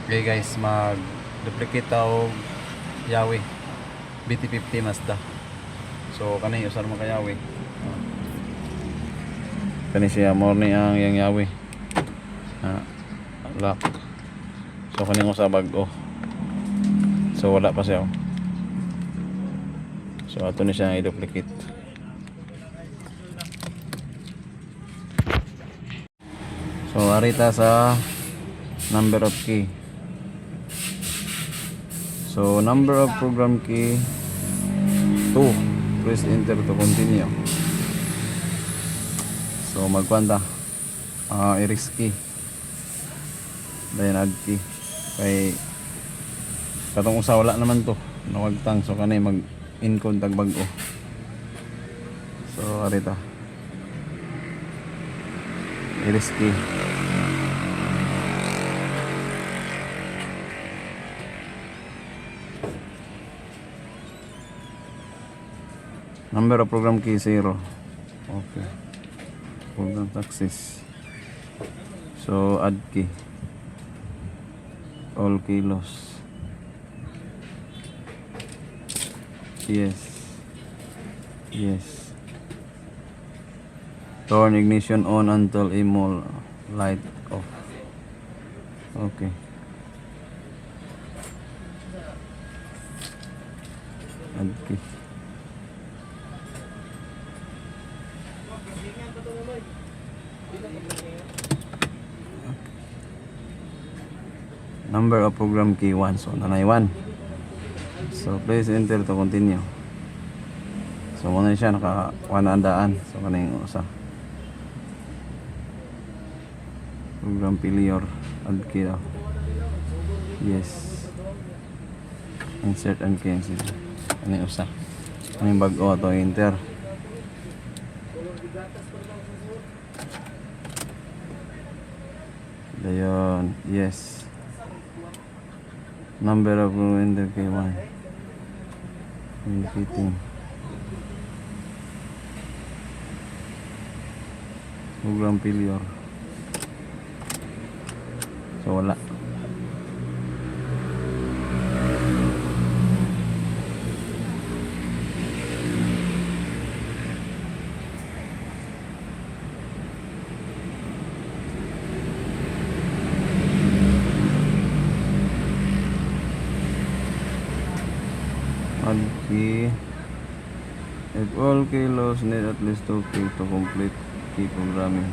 Okay guys, mag duplicate og yawi BT50 Mazda. So kani usar mo ka yawi. Kani siya morning ang yang yawi. Lock. So kani usa bag-o. So wala pa siya. So ato ni siya i-duplicate. So arita sa number of key. So number of program key 2. Press enter to continue. So magkwanta erase key. Then add key. Kay katong usa wala naman to. Nawagtang so kanay mag encode tag bag-o. So arita. Erase key. Number of program key 0. Okay. Program success. So add key. All kilos. Yes. Yes. Turn ignition on until EMOL light off. Okay. Add key. Number of program key 1. So nanay 1. So please enter to continue. So muna siya naka 100. So kaning usa. Program failure. Add key daw. Yes. Insert and cancel. Kaning usa. Kaning bag-o to enter. Dayon. Yes. Number of enter key 1. Indicating. Program failure. So wala. Add key. If all kilos need at least 2 key to complete key programming.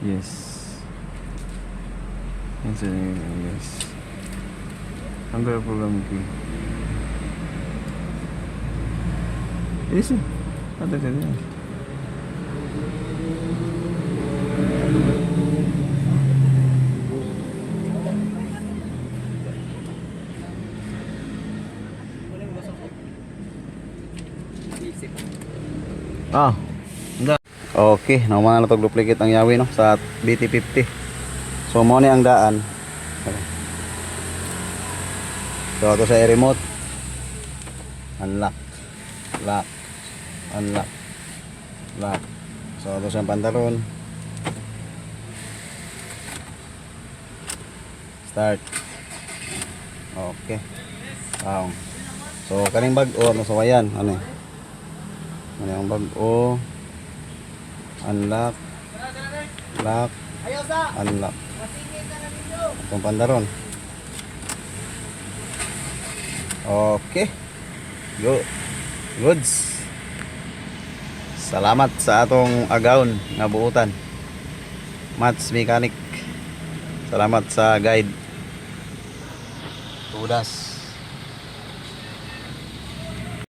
Yes. Yes. Number program key. Yes. Ada kan? Enggak. Okay, naman na duplicate ang yawi no sa BT50. So mo ni ang daan. So ito sa remote. Unlock. Lock. Unlock. Lock. So ito sa pantalon. Start. Okay. So kaning bag-o no so ayan ano. Ano yung bag-o? Unlock. Lock. Unlock. Itong pandaron. Okay. Goods. Salamat sa atong agawon nga buutan. Mats Mechanic. Salamat sa guide. Tudas.